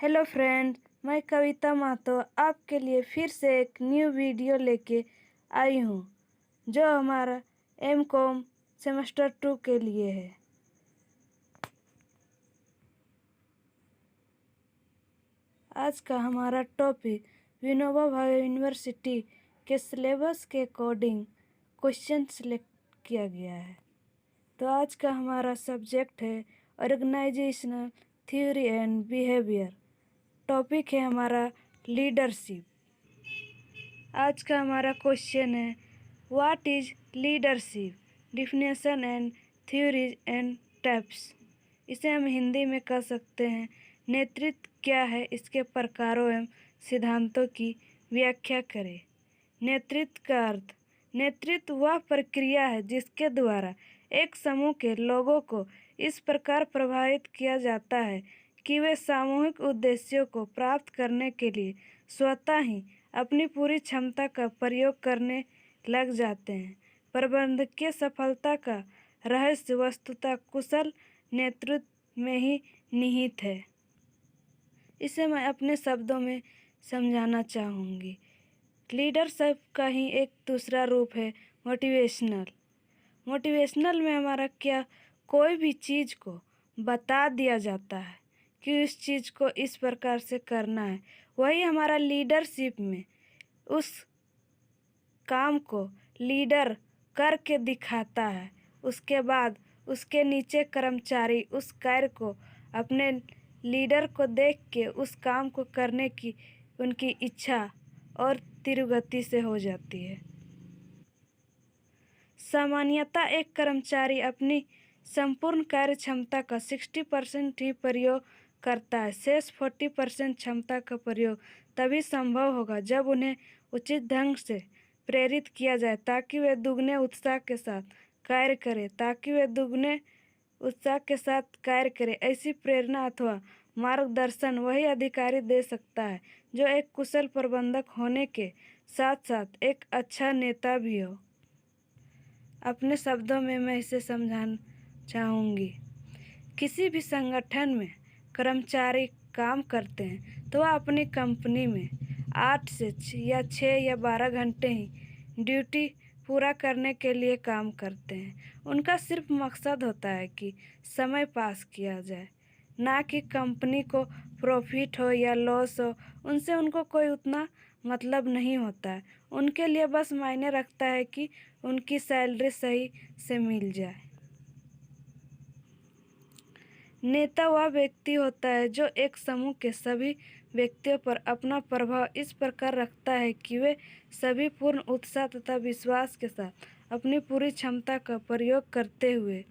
Hello friends, मैं कविता महतो आपके लिए फिर से एक न्यू वीडियो लेके आई हूँ जो हमारा एम.कॉम सेमेस्टर 2 के लिए है। आज का हमारा टॉपिक विनोबा भावे यूनिवर्सिटी के सिलेबस के अकॉर्डिंग क्वेश्चन सिलेक्ट किया गया है। तो आज का हमारा सब्जेक्ट है organisational theory and behaviour. Topic है हमारा लीडरशिप। आज का हमारा क्वेश्चन है what is leadership, definition and theories and types. इसे हम हिंदी में कह सकते हैं नेतृत्व क्या है, इसके प्रकारों एवं सिद्धांतों की व्याख्या करें। नेतृत्व का अर्थ, नेतृत्व वह प्रक्रिया है जिसके द्वारा एक समूह के लोगों को इस प्रकार प्रभावित किया जाता है कि वे सामूहिक उद्देश्यों को प्राप्त करने के लिए स्वतः ही अपनी पूरी क्षमता का प्रयोग करने लग जाते हैं। प्रबंधकीय सफलता का रहस्य वस्तुतः कुशल नेतृत्व में ही निहित है। इसे मैं अपने शब्दों में समझाना चाहूँगी। लीडरशिप का ही एक दूसरा रूप है मोटिवेशनल। मोटिवेशनल में हमारा क्या, कोई भी चीज़ को बता दिया जाता है कि उस चीज़ को इस प्रकार से करना है। वही हमारा लीडरशिप में उस काम को लीडर करके दिखाता है। उसके बाद उसके नीचे कर्मचारी उस कार्य को अपने लीडर को देख के उस काम को करने की उनकी इच्छा और तीव्र गति से हो जाती है। सामान्यतः एक कर्मचारी अपनी संपूर्ण कार्य क्षमता का 60% ही प्रयोग करता है। शेष 40% क्षमता का प्रयोग तभी संभव होगा जब उन्हें उचित ढंग से प्रेरित किया जाए ताकि वे दुगने उत्साह के साथ कार्य करें। ऐसी प्रेरणा अथवा मार्गदर्शन वही अधिकारी दे सकता है जो एक कुशल प्रबंधक होने के साथ साथ एक अच्छा नेता भी हो। अपने शब्दों में मैं इसे समझाना चाहूँगी। किसी भी संगठन में कर्मचारी काम करते हैं तो वह अपनी कंपनी में 8 से 6 या 12 घंटे ही ड्यूटी पूरा करने के लिए काम करते हैं। उनका सिर्फ मकसद होता है कि समय पास किया जाए, ना कि कंपनी को प्रॉफिट हो या लॉस हो। उनसे उनको कोई उतना मतलब नहीं होता है। उनके लिए बस मायने रखता है कि उनकी सैलरी सही से मिल जाए। नेता वह व्यक्ति होता है जो एक समूह के सभी व्यक्तियों पर अपना प्रभाव इस प्रकार रखता है कि वे सभी पूर्ण उत्साह तथा विश्वास के साथ अपनी पूरी क्षमता का प्रयोग करते हुए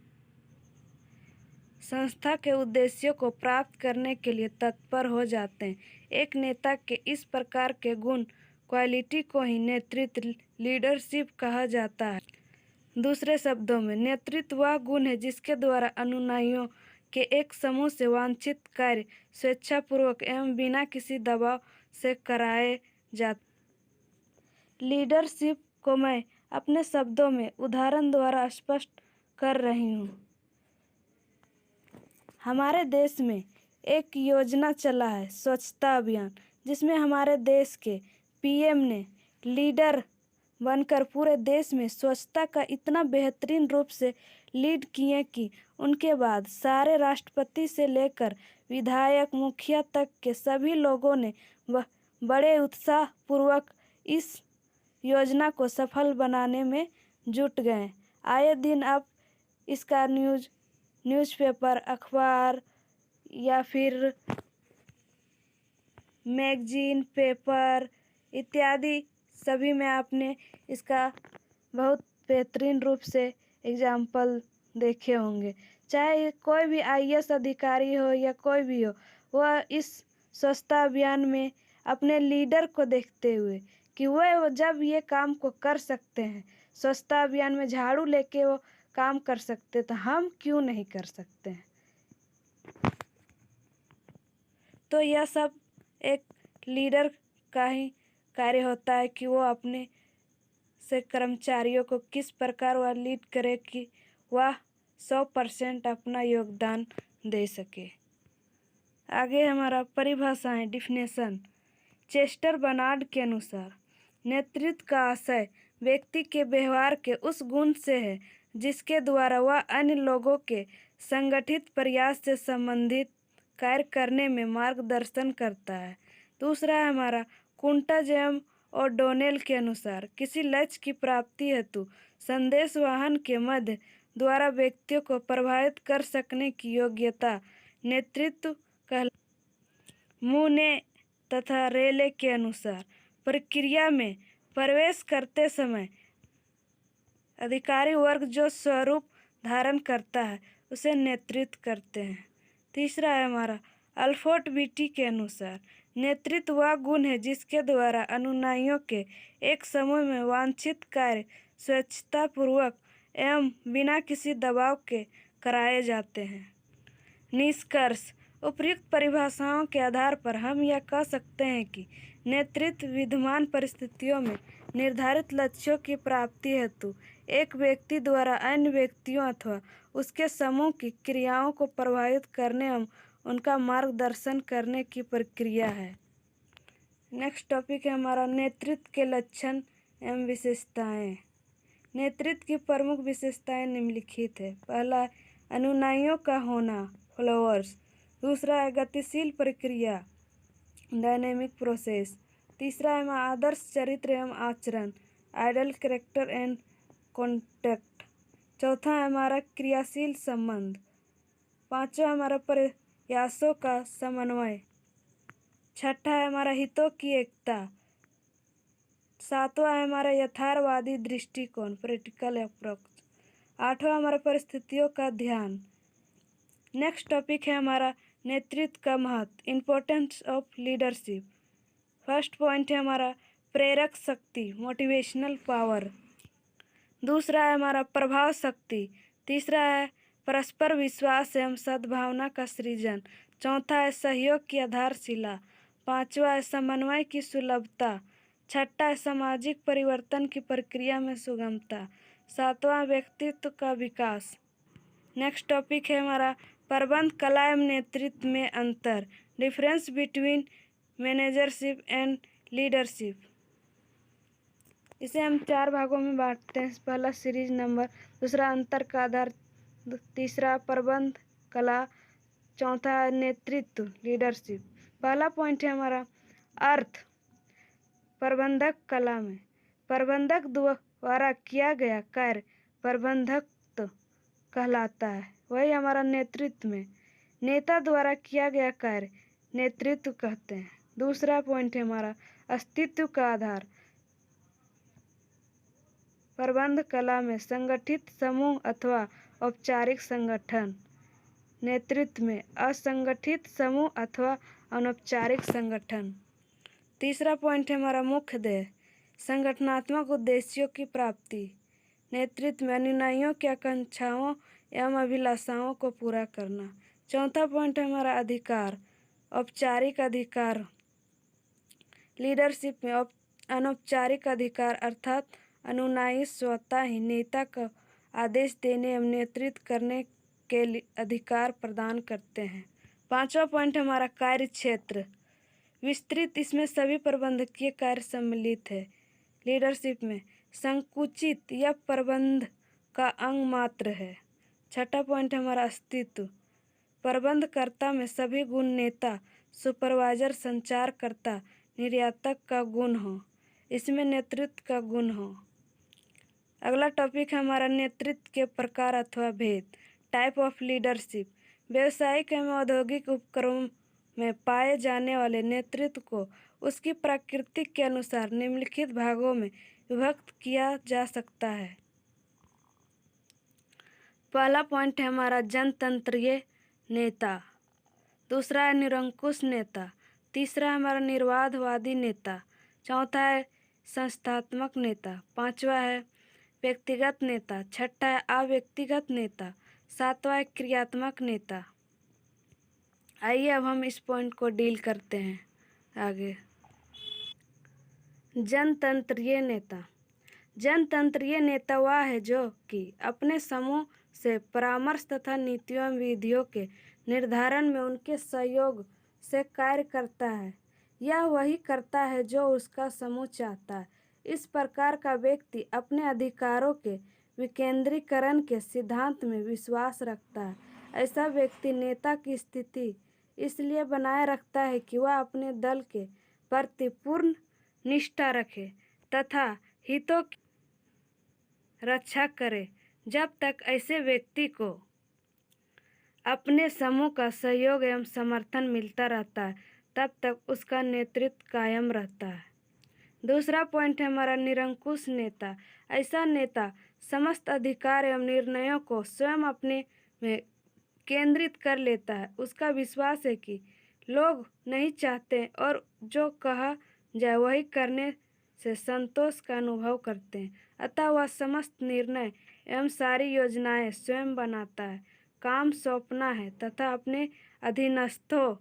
संस्था के उद्देश्यों को प्राप्त करने के लिए तत्पर हो जाते हैं। एक नेता के इस प्रकार के गुण, क्वालिटी को ही नेतृत्व, लीडरशिप कहा जाता है। दूसरे शब्दों में, नेतृत्व वह गुण है जिसके द्वारा अनुयायियों के एक समूह से वांछित कार्य स्वेच्छापूर्वक एवं बिना किसी दबाव से कराए जाते। लीडरशिप को मैं अपने शब्दों में उदाहरण द्वारा स्पष्ट कर रही हूँ। हमारे देश में एक योजना चला है स्वच्छता अभियान, जिसमें हमारे देश के पीएम ने लीडर बनकर पूरे देश में स्वच्छता का इतना बेहतरीन रूप से लीड किए कि उनके बाद सारे राष्ट्रपति से लेकर विधायक, मुखिया तक के सभी लोगों ने बड़े उत्साह पूर्वक इस योजना को सफल बनाने में जुट गए। आए दिन आप इसका न्यूज़पेपर, अखबार या फिर मैगजीन, पेपर इत्यादि सभी में आपने इसका बहुत बेहतरीन रूप से एग्जाम्पल देखे होंगे। चाहे कोई भी आईएएस अधिकारी हो या कोई भी हो, वह इस स्वच्छता अभियान में अपने लीडर को देखते हुए कि वह जब ये काम को कर सकते हैं, स्वच्छता अभियान में झाड़ू लेके वो काम कर सकते, तो हम क्यों नहीं कर सकते हैं। तो यह सब एक लीडर का ही कार्य होता है कि वो अपने से कर्मचारियों को किस प्रकार वह लीड करे कि वह 100% अपना योगदान दे सके। आगे हमारा परिभाषाएं, डिफिनेशन। चेस्टर बर्नार्ड के अनुसार नेतृत्व का आशय व्यक्ति के व्यवहार के उस गुण से है जिसके द्वारा वह अन्य लोगों के संगठित प्रयास से संबंधित कार्य करने में मार्गदर्शन करता है। दूसरा है हमारा कुंटज एवं ओडोनेल के अनुसार किसी लक्ष्य की प्राप्ति हेतु संदेश वाहन के मध्य द्वारा व्यक्तियों को प्रभावित कर सकने की योग्यता नेतृत्व मूने तथा रेले के अनुसार प्रक्रिया में प्रवेश करते समय अधिकारी वर्ग जो स्वरूप धारण करता है उसे नेतृत्व करते हैं। तीसरा है हमारा अल्फ्रेड बीटी के अनुसार नेतृत्व वह गुण है जिसके द्वारा अनुयायियों के एक समूह में वांछित कार्य स्वेच्छापूर्वक एवं बिना किसी दबाव के कराए जाते हैं। निष्कर्ष। उपर्युक्त परिभाषाओं के आधार पर हम यह कह सकते हैं कि नेतृत्व विद्यमान परिस्थितियों में निर्धारित लक्ष्यों की प्राप्ति हेतु एक व्यक्ति द्वारा अन्य व्यक्तियों अथवा उसके समूह की क्रियाओं को प्रभावित करने एवं उनका मार्गदर्शन करने की प्रक्रिया है। नेक्स्ट टॉपिक है हमारा नेतृत्व के लक्षण एवं विशेषताएं। नेतृत्व की प्रमुख विशेषताएं निम्नलिखित है। पहला, अनुयायियों का होना, फॉलोअर्स। दूसरा है गतिशील प्रक्रिया, डायनेमिक प्रोसेस। तीसरा है आदर्श चरित्र एवं आचरण, आइडियल कैरेक्टर एंड कॉन्डक्ट। चौथा है हमारा क्रियाशील संबंध। पांचवा हमारा प्रयासों का समन्वय। छठा है हमारा हितों की एकता। सातवां है हमारा यथार्थवादी दृष्टिकोण, प्रैक्टिकल अप्रोच। आठवां हमारा परिस्थितियों का ध्यान। नेक्स्ट टॉपिक है हमारा नेतृत्व का महत्व, importance of leadership. First point है हमारा प्रेरक शक्ति, मोटिवेशनल पावर। दूसरा है हमारा प्रभाव शक्ति। तीसरा है परस्पर विश्वास एवं सद्भावना का सृजन। चौथा है सहयोग की आधारशिला। पांचवा है समन्वय की सुलभता। छठा है सामाजिक परिवर्तन की प्रक्रिया में सुगमता। सातवां व्यक्तित्व का विकास। नेक्स्ट टॉपिक है हमारा प्रबंध कला एवं नेतृत्व में अंतर, डिफरेंस बिटवीन मैनेजरशिप एंड लीडरशिप। इसे हम 4 भागों में बांटते हैं। पहला सीरीज नंबर, दूसरा अंतर का आधार, तीसरा प्रबंध कला, चौथा नेतृत्व लीडरशिप। पहला पॉइंट है हमारा अर्थ। प्रबंधक कला में प्रबंधक द्वारा किया गया कार्य प्रबंधक कहलाता है। वही हमारा नेतृत्व में नेता द्वारा किया गया कार्य नेतृत्व कहते हैं। दूसरा पॉइंट है हमारा अस्तित्व का आधार। प्रबंध कला में संगठित समूह अथवा औपचारिक संगठन, नेतृत्व में असंगठित समूह अथवा अनौपचारिक संगठन। तीसरा पॉइंट है हमारा मुख्य ध्येय, संगठनात्मक उद्देश्यों की प्राप्ति, नेतृत्व में अनुयायियों की आकांक्षाओं एवं अभिलाषाओं को पूरा करना। चौथा पॉइंट है हमारा अधिकार, औपचारिक अधिकार, लीडरशिप में अनौपचारिक अधिकार अर्थात अनुयायी स्वतः ही नेता का आदेश देने एवं नेतृत्व करने के अधिकार प्रदान करते हैं। पांचवा पॉइंट हमारा कार्य क्षेत्र विस्तृत, इसमें सभी प्रबंधकीय कार्य सम्मिलित है। लीडरशिप में संकुचित यह प्रबंध का अंग मात्र है। छठा पॉइंट हमारा अस्तित्व, प्रबंधकर्ता में सभी गुण नेता, सुपरवाइजर, संचारकर्ता, निर्यातक का गुण हो, इसमें नेतृत्व का गुण हो। अगला टॉपिक है हमारा नेतृत्व के प्रकार अथवा भेद, टाइप ऑफ लीडरशिप। व्यावसायिक एवं औद्योगिक उपक्रमों में पाए जाने वाले नेतृत्व को उसकी प्रकृति के अनुसार निम्नलिखित भागों में विभक्त किया जा सकता है। पहला पॉइंट है हमारा जनतंत्रीय नेता। दूसरा है निरंकुश नेता। तीसरा है हमारा निर्वाधवादी नेता। चौथा है संस्थात्मक नेता। पांचवा है व्यक्तिगत नेता। छठा है अव्यक्तिगत नेता। सातवां है क्रियात्मक नेता। आइए अब हम इस पॉइंट को डील करते हैं आगे। जनतंत्रीय नेता। जनतंत्रीय नेता वह है जो कि अपने समूह से परामर्श तथा नीतियों एवं विधियों के निर्धारण में उनके सहयोग से कार्य करता है। यह वही करता है जो उसका समूह चाहता है। इस प्रकार का व्यक्ति अपने अधिकारों के विकेंद्रीकरण के सिद्धांत में विश्वास रखता है। ऐसा व्यक्ति नेता की स्थिति इसलिए बनाए रखता है कि वह अपने दल के प्रति पूर्ण निष्ठा रखे तथा हितों की रक्षा करे। जब तक ऐसे व्यक्ति को अपने समूह का सहयोग एवं समर्थन मिलता रहता है तब तक उसका नेतृत्व कायम रहता है। दूसरा पॉइंट है हमारा निरंकुश नेता। ऐसा नेता समस्त अधिकार एवं निर्णयों को स्वयं अपने में केंद्रित कर लेता है। उसका विश्वास है कि लोग नहीं चाहते और जो कहा जाए वही करने से संतोष का अनुभव करते हैं। अतः वह समस्त निर्णय एवं सारी योजनाएं स्वयं बनाता है। काम सौंपना है तथा अपने अधीनस्थों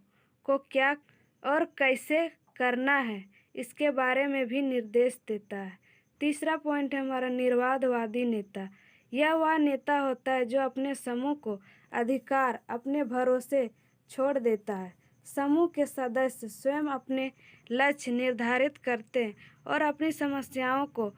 को क्या और कैसे करना है इसके बारे में भी निर्देश देता है। तीसरा पॉइंट है हमारा निर्वादवादी नेता। यह वह नेता होता है जो अपने समूह को अधिकार अपने भरोसे छोड़ देता है। समूह के सदस्य स्वयं अपने लक्ष्य निर्धारित करते हैं और अपनी समस्याओं को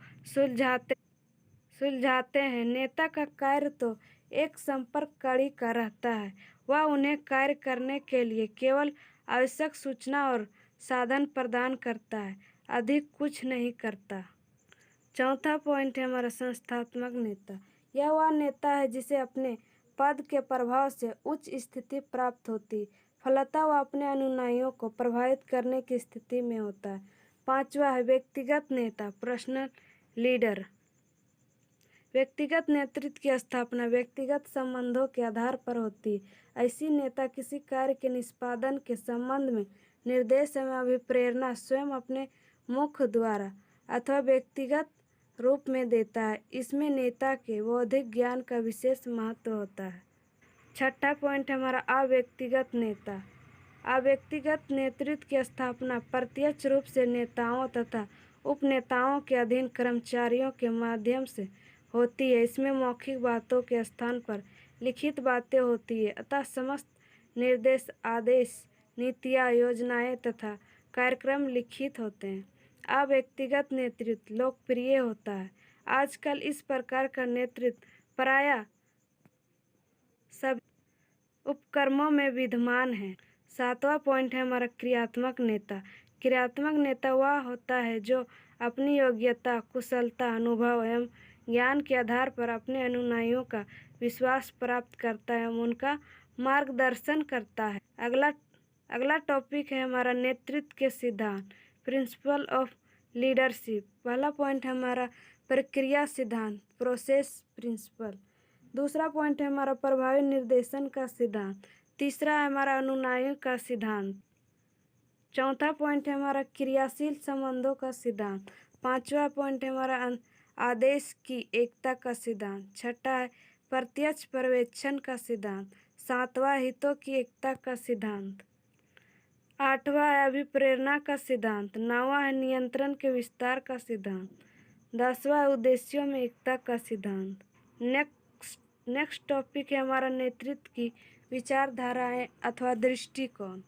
सुलझाते हैं। नेता का कार्य तो एक संपर्क कड़ी का रहता है। वह उन्हें कार्य करने के लिए केवल आवश्यक सूचना और साधन प्रदान करता है, अधिक कुछ नहीं करता। चौथा पॉइंट है हमारा संस्थात्मक नेता। यह वह नेता है जिसे अपने पद के प्रभाव से उच्च स्थिति प्राप्त होती, फलतः वह अपने अनुयायियों को प्रभावित करने की स्थिति में होता है। पांचवा है व्यक्तिगत नेता, पर्सनल लीडर। व्यक्तिगत नेतृत्व की स्थापना व्यक्तिगत संबंधों के आधार पर होती है। ऐसी नेता किसी कार्य के निष्पादन के संबंध में निर्देश एवं अभिप्रेरणा स्वयं अपने मुख द्वारा अथवा व्यक्तिगत रूप में देता है। इसमें नेता के बौद्धिक ज्ञान का विशेष महत्व होता है। छठा पॉइंट है हमारा अव्यक्तिगत नेता। अव्यक्तिगत नेतृत्व की स्थापना प्रत्यक्ष रूप से नेताओं तथा उपनेताओं के अधीन कर्मचारियों के माध्यम से होती है। इसमें मौखिक बातों के स्थान पर लिखित बातें होती है। अतः समस्त निर्देश, आदेश, नीतियाँ, योजनाएं तथा कार्यक्रम लिखित होते हैं। अव्यक्तिगत नेतृत्व लोकप्रिय होता है। आजकल इस प्रकार का नेतृत्व प्रायः सब उपक्रमों में विद्यमान है। सातवां पॉइंट है हमारा क्रियात्मक नेता। क्रियात्मक नेता वह होता है जो अपनी योग्यता, कुशलता, अनुभव एवं ज्ञान के आधार पर अपने अनुयायियों का विश्वास प्राप्त करता है एवं उनका मार्गदर्शन करता है। अगला टॉपिक है हमारा नेतृत्व के सिद्धांत, प्रिंसिपल ऑफ लीडरशिप। पहला पॉइंट है हमारा प्रक्रिया सिद्धांत, प्रोसेस प्रिंसिपल। दूसरा पॉइंट है हमारा प्रभावी निर्देशन का सिद्धांत। तीसरा है हमारा अनुयायियों का सिद्धांत। चौथा पॉइंट है हमारा क्रियाशील संबंधों का सिद्धांत। पांचवा पॉइंट है हमारा आदेश की एकता का सिद्धांत। छठा है प्रत्यक्ष पर्यवेक्षण का सिद्धांत। सातवां हितों की एकता का सिद्धांत। आठवां है अभिप्रेरणा का सिद्धांत। नौवां है नियंत्रण के विस्तार का सिद्धांत। 10वां है उद्देश्यों में एकता का सिद्धांत। नेक्स्ट टॉपिक है हमारा नेतृत्व की विचारधाराएं अथवा दृष्टिकोण।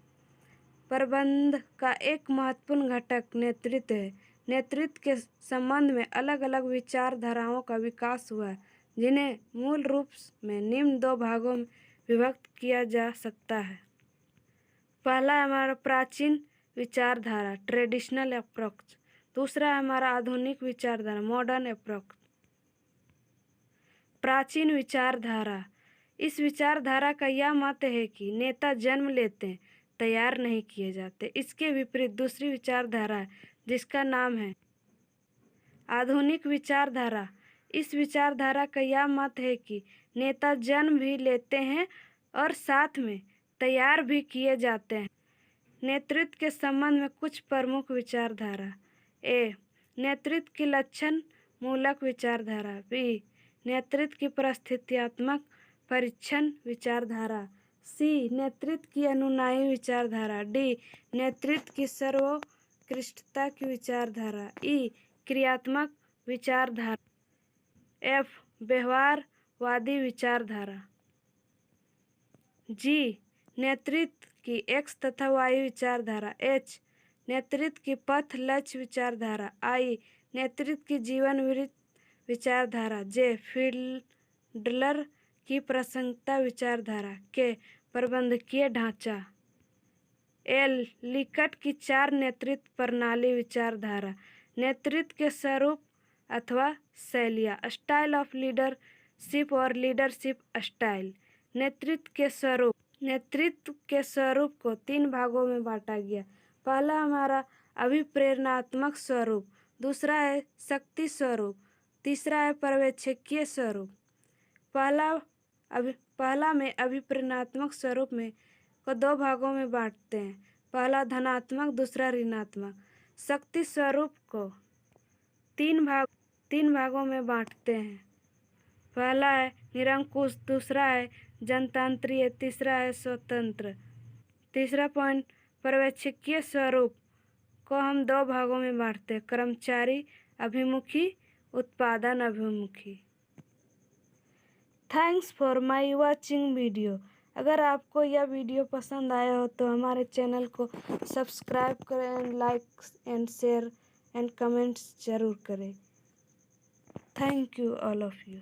प्रबंधन का एक महत्वपूर्ण घटक नेतृत्व है। नेतृत्व के संबंध में अलग अलग विचारधाराओं का विकास हुआ है, जिन्हें मूल रूप में निम्न दो भागों में विभक्त किया जा सकता है। पहला है हमारा प्राचीन विचारधारा, ट्रेडिशनल अप्रोच। दूसरा है हमारा आधुनिक विचारधारा, मॉडर्न अप्रोच। प्राचीन विचारधारा। इस विचारधारा का यह मत है कि नेता जन्म लेते हैं, तैयार नहीं किए जाते। इसके विपरीत दूसरी विचारधारा है जिसका नाम है आधुनिक विचारधारा। इस विचारधारा का यह मत है कि नेता जन्म भी लेते हैं और साथ में तैयार भी किए जाते हैं। नेतृत्व के संबंध में कुछ प्रमुख विचारधारा। ए, नेतृत्व की लक्षण मूलक विचारधारा। बी, नेतृत्व की परिस्थित्यात्मक परीक्षण विचारधारा। सी, नेतृत्व की अनुयायी विचारधारा। डी, नेतृत्व की सर्वोत्कृष्टता की विचारधारा। ई, क्रियात्मक विचारधारा। एफ, व्यवहारवादी विचारधारा। जी, नेतृत्व की एक्स तथा वाई विचारधारा। एच नेतृत्व की पथ लक्ष्य विचारधारा। आई नेतृत्व की जीवन वृत्त विचारधारा। जे फील्डलर की प्रासंगिकता विचारधारा। के प्रबंधकीय ढांचा। एल लिकट की 4 नेतृत्व प्रणाली विचारधारा। नेतृत्व के स्वरूप अथवा शैलियाँ। स्टाइल ऑफ लीडरशिप और लीडरशिप स्टाइल। नेतृत्व के स्वरूप को 3 भागों में बांटा गया। पहला हमारा अभिप्रेरणात्मक स्वरूप, दूसरा है शक्ति स्वरूप, तीसरा है पर्यवेक्षकीय स्वरूप। पहला में अभिप्रेरणात्मक स्वरूप में को 2 भागों में बांटते हैं। पहला धनात्मक, दूसरा ऋणात्मक। शक्ति स्वरूप को 3 भागों में बांटते हैं। पहला है निरंकुश, दूसरा है जनतांत्रिक, तीसरा है स्वतंत्र। तीसरा पॉइंट, पर्यवेक्षकीय स्वरूप को हम 2 भागों में बांटते हैं, कर्मचारी अभिमुखी, उत्पादन अभिमुखी। Thanks for my watching video. अगर आपको यह वीडियो पसंद आया हो तो हमारे चैनल को सब्सक्राइब करें, like and share and comments जरूर करें। Thank you all of you.